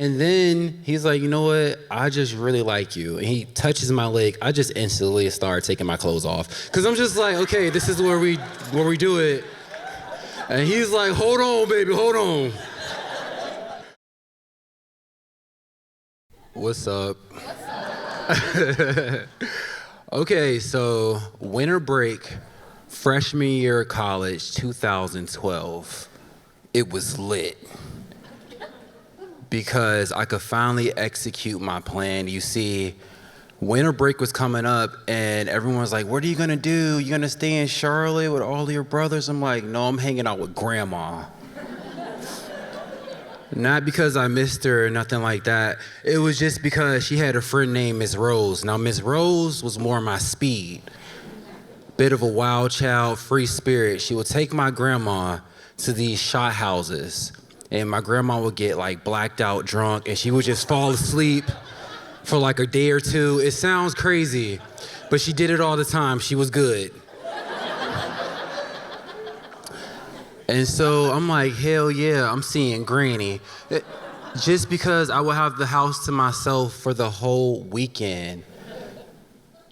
And then he's like, you know what? I just really like you. And he touches my leg. I just instantly start taking my clothes off. Cause I'm just like, okay, this is where we do it. And he's like, hold on, baby, hold on. What's up? Okay, so winter break, freshman year of college, 2012. It was lit. Because I could finally execute my plan. You see, winter break was coming up and everyone was like, what are you gonna do? You gonna stay in Charlotte with all of your brothers? I'm like, no, I'm hanging out with grandma. Not because I missed her or nothing like that. It was just because she had a friend named Miss Rose. Now, Miss Rose was more my speed. Bit of a wild child, free spirit. She would take my grandma to these shot houses. And my grandma would get like blacked out drunk and she would just fall asleep for like a day or two. It sounds crazy, but she did it all the time. She was good. And so I'm like, hell yeah, I'm seeing Granny. Just because I would have the house to myself for the whole weekend.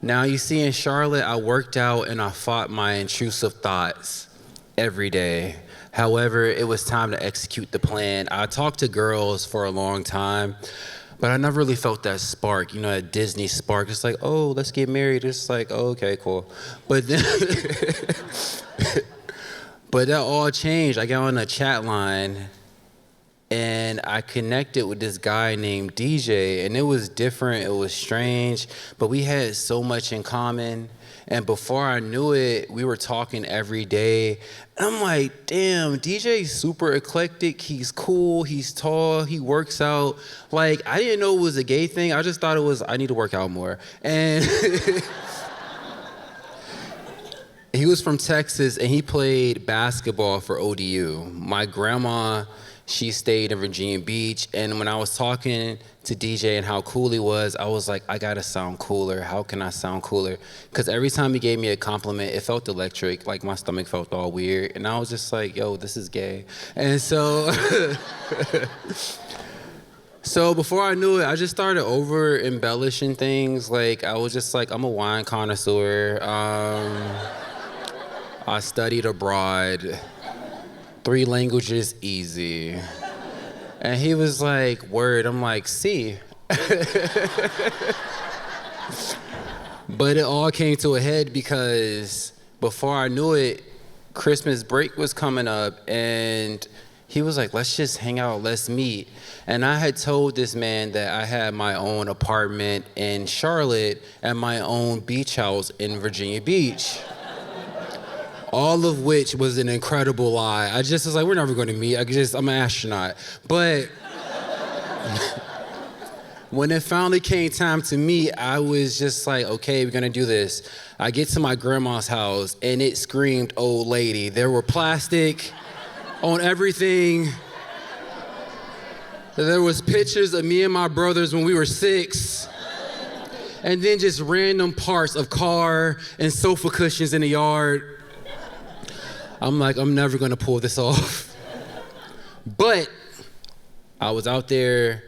Now you see in Charlotte, I worked out and I fought my intrusive thoughts every day. However, it was time to execute the plan. I talked to girls for a long time, but I never really felt that spark, you know, that Disney spark. It's like, oh, let's get married. It's like, oh, okay, cool. But then, but that all changed. I got on a chat line and I connected with this guy named DJ, and it was different, it was strange, but we had so much in common. And before I knew it, we were talking every day. And I'm like, damn, DJ's super eclectic. He's cool, he's tall, he works out. Like, I didn't know it was a gay thing. I just thought it was, I need to work out more. And he was from Texas and he played basketball for ODU. My grandma, she stayed in Virginia Beach, and when I was talking to DJ and how cool he was, I was like, I gotta sound cooler. How can I sound cooler? Because every time he gave me a compliment, it felt electric, like my stomach felt all weird, and I was just like, yo, this is gay. And so, so before I knew it, I just started over embellishing things. Like, I was just like, I'm a wine connoisseur. I studied abroad. 3 languages, easy. And he was like, word. I'm like, see. But it all came to a head because before I knew it, Christmas break was coming up and he was like, let's just hang out, let's meet. And I had told this man that I had my own apartment in Charlotte and my own beach house in Virginia Beach. All of which was an incredible lie. I just was like, we're never gonna meet. I'm an astronaut. But when it finally came time to meet, I was just like, okay, we're gonna do this. I get to my grandma's house and it screamed old lady. There were plastic on everything. There was pictures of me and my brothers when we were 6. And then just random parts of car and sofa cushions in the yard. I'm like, I'm never gonna pull this off. But I was out there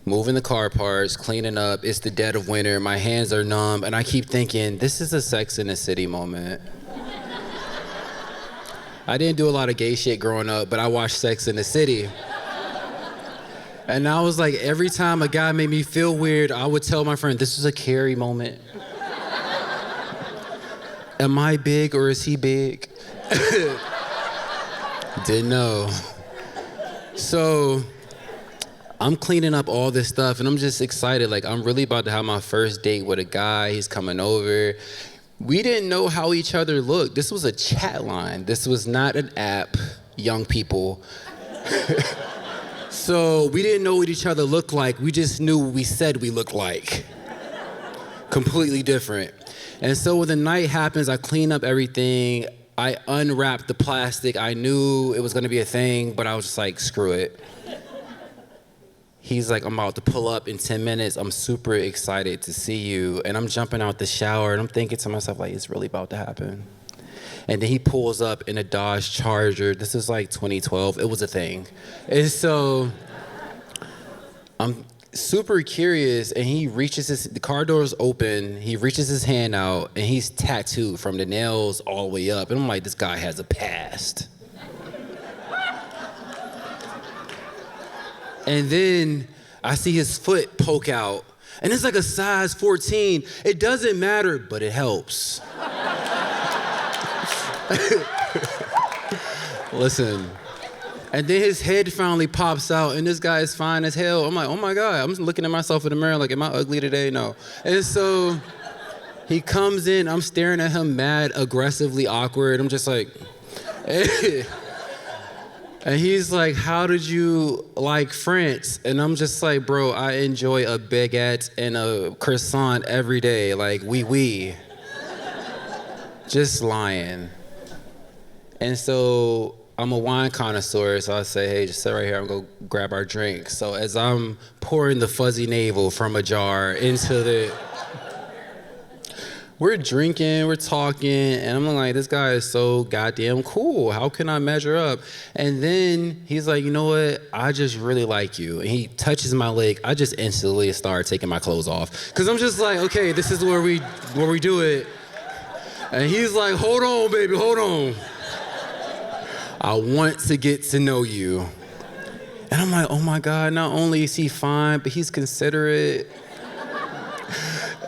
moving the car parts, cleaning up. It's the dead of winter, my hands are numb, and I keep thinking, this is a Sex in the City moment. I didn't do a lot of gay shit growing up, but I watched Sex in the City. And I was like, every time a guy made me feel weird, I would tell my friend, this is a Carrie moment. Am I big or is he big? Didn't know. So I'm cleaning up all this stuff and I'm just excited. Like, I'm really about to have my first date with a guy. He's coming over. We didn't know how each other looked. This was a chat line. This was not an app, young people. So we didn't know what each other looked like. We just knew what we said we looked like. Completely different. And so when the night happens, I clean up everything. I unwrapped the plastic. I knew it was gonna be a thing, but I was just like, screw it. He's like, I'm about to pull up in 10 minutes. I'm super excited to see you. And I'm jumping out the shower and I'm thinking to myself, like, it's really about to happen. And then he pulls up in a Dodge Charger. This is like 2012, it was a thing. And so I'm super curious, and the car door's open, he reaches his hand out, and he's tattooed from the nails all the way up. And I'm like, this guy has a past. And then I see his foot poke out, and it's like a size 14. It doesn't matter, but it helps. Listen. And then his head finally pops out, and this guy is fine as hell. I'm like, oh my God. I'm just looking at myself in the mirror like, am I ugly today? No. And so he comes in, I'm staring at him mad, aggressively awkward. I'm just like, hey. And he's like, how did you like France? And I'm just like, bro, I enjoy a baguette and a croissant every day. Like, oui. Just lying. And so I'm a wine connoisseur, so I say, hey, just sit right here and go grab our drink. So as I'm pouring the fuzzy navel from a jar into the... We're drinking, we're talking, and I'm like, this guy is so goddamn cool. How can I measure up? And then he's like, you know what? I just really like you. And he touches my leg. I just instantly start taking my clothes off. Because I'm just like, okay, this is where we do it. And he's like, hold on, baby, hold on. I want to get to know you. And I'm like, oh my God, not only is he fine, but he's considerate.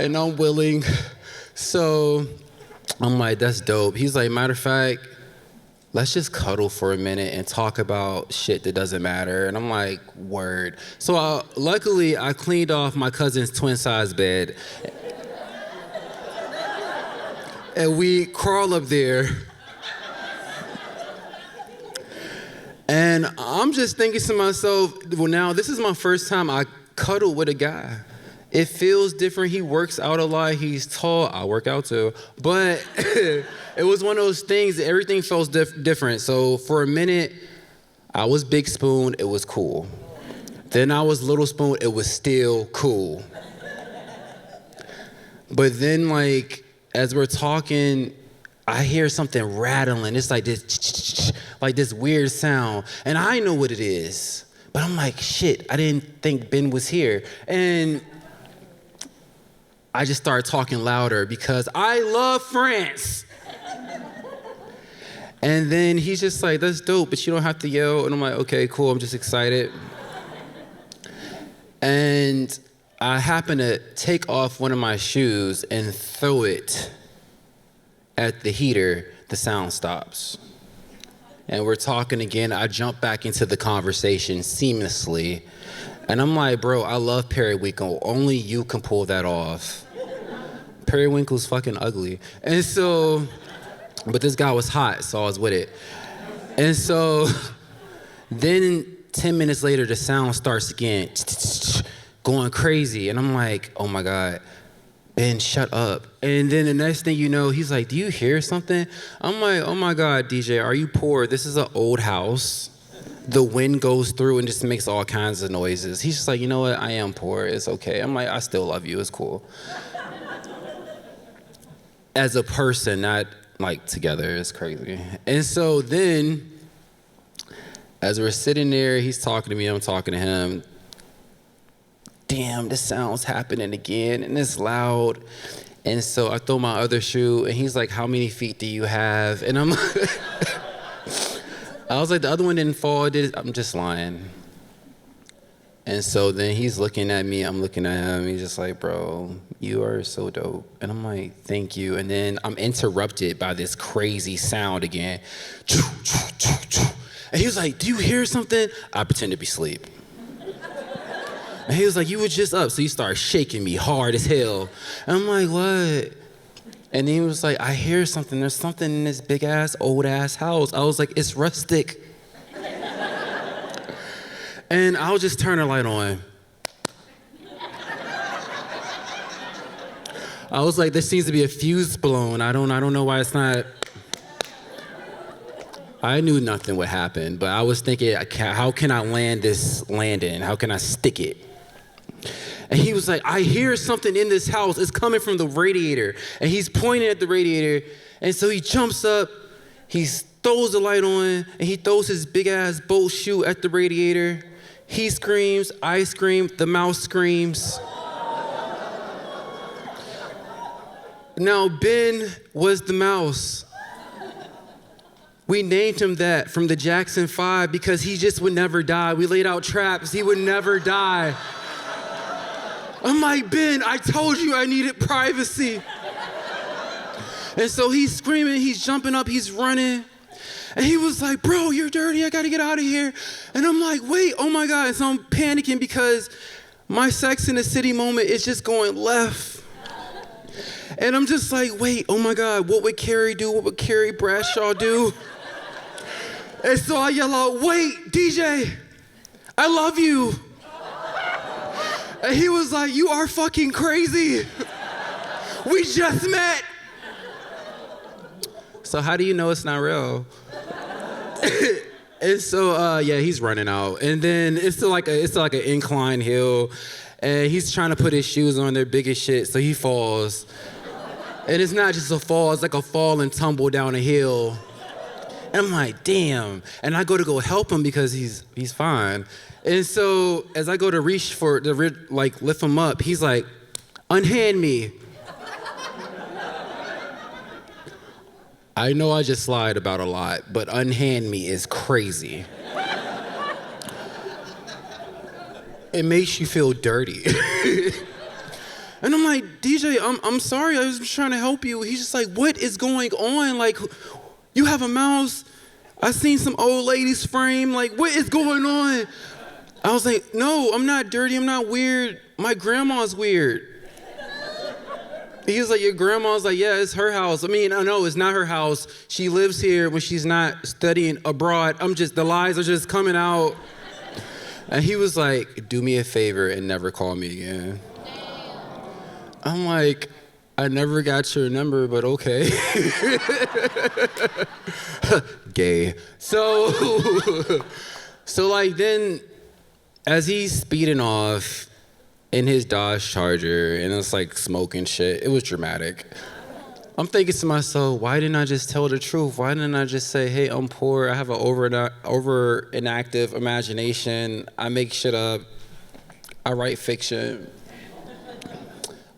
And I'm willing. So I'm like, that's dope. He's like, matter of fact, let's just cuddle for a minute and talk about shit that doesn't matter. And I'm like, word. So luckily, I cleaned off my cousin's twin-size bed. And we crawl up there. And I'm just thinking to myself, well, now this is my first time I cuddle with a guy. It feels different. He works out a lot. He's tall. I work out too. But it was one of those things that everything felt different. So for a minute, I was big spoon. It was cool. Then I was little spoon. It was still cool. But then, like, as we're talking, I hear something rattling. It's like this weird sound. And I know what it is. But I'm like, shit, I didn't think Ben was here. And I just started talking louder because I love France. And then he's just like, that's dope, but you don't have to yell. And I'm like, okay, cool, I'm just excited. And I happen to take off one of my shoes and throw it at the heater. The sound stops. And we're talking again. I jump back into the conversation seamlessly. And I'm like, bro, I love periwinkle. Only you can pull that off. Periwinkle's fucking ugly. And so, but this guy was hot, so I was with it. And so, then 10 minutes later, the sound starts again, going crazy. And I'm like, oh my God, Ben, shut up. And then the next thing you know, he's like, do you hear something? I'm like, oh my God, DJ, are you poor? This is an old house. The wind goes through and just makes all kinds of noises. He's just like, you know what? I am poor. It's okay. I'm like, I still love you. It's cool. As a person, not like together. It's crazy. And so then, as we're sitting there, he's talking to me, I'm talking to him. Damn, this sound's happening again, and it's loud. And so I throw my other shoe, and he's like, how many feet do you have? And I'm like, I was like, the other one didn't fall, I'm just lying. And so then he's looking at me, I'm looking at him, he's just like, bro, you are so dope. And I'm like, thank you. And then I'm interrupted by this crazy sound again. And he was like, do you hear something? I pretend to be asleep. And he was like, you were just up. So he started shaking me hard as hell. And I'm like, what? And he was like, I hear something. There's something in this big ass, old ass house. I was like, it's rustic. And I'll just turn the light on. I was like, there seems to be a fuse blown. I don't know why it's not. I knew nothing would happen, but I was thinking, how can I land this landing? How can I stick it? And he was like, I hear something in this house. It's coming from the radiator. And he's pointing at the radiator. And so he jumps up, he throws the light on, and he throws his big ass boat shoe at the radiator. He screams, I scream, the mouse screams. Now, Ben was the mouse. We named him that from the Jackson 5 because he just would never die. We laid out traps, he would never die. I'm like, Ben, I told you I needed privacy. And so he's screaming, he's jumping up, he's running. And he was like, bro, you're dirty, I gotta get out of here. And I'm like, wait, oh my God. And so I'm panicking because my Sex in the City moment is just going left. And I'm just like, wait, oh my God, what would Carrie do? What would Carrie Bradshaw do? And so I yell out, wait, DJ, I love you. And he was like, you are fucking crazy. We just met. So how do you know it's not real? And so, yeah, he's running out. And then it's like an incline hill. And he's trying to put his shoes on, they're big as shit, so he falls. And it's not just a fall, it's like a fall and tumble down a hill. And I'm like, damn. And I go to help him because he's fine. And so as I go to reach lift him up, he's like, unhand me. I know I just lied about a lot, but unhand me is crazy. It makes you feel dirty. And I'm like, DJ, I'm sorry, I was trying to help you. He's just like, what is going on? Like, you have a mouse. I seen some old lady's frame. Like, what is going on? I was like, no, I'm not dirty, I'm not weird. My grandma's weird. He was like, your grandma's like, yeah, it's her house. I mean, I know it's not her house. She lives here when she's not studying abroad. The lies are just coming out. And he was like, do me a favor and never call me again. I'm like, I never got your number, but okay. Gay. So like then, as he's speeding off in his Dodge Charger, and it's like smoking shit, it was dramatic. I'm thinking to myself, why didn't I just tell the truth? Why didn't I just say, hey, I'm poor, I have an over-inactive imagination, I make shit up, I write fiction.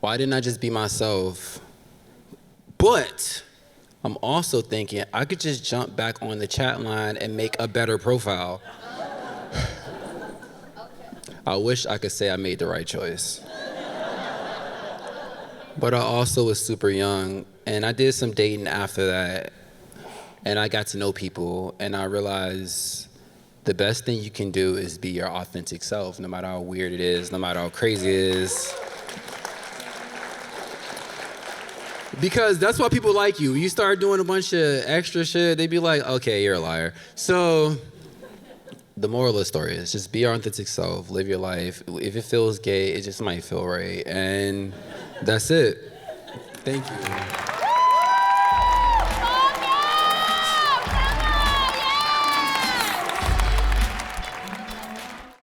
Why didn't I just be myself? But I'm also thinking I could just jump back on the chat line and make a better profile. I wish I could say I made the right choice. But I also was super young, and I did some dating after that, and I got to know people, and I realized the best thing you can do is be your authentic self, no matter how weird it is, no matter how crazy it is. Because that's why people like you. You start doing a bunch of extra shit, they be like, okay, you're a liar. So the moral of the story is just be your authentic self, live your life. If it feels gay, it just might feel right. And that's it. Thank you.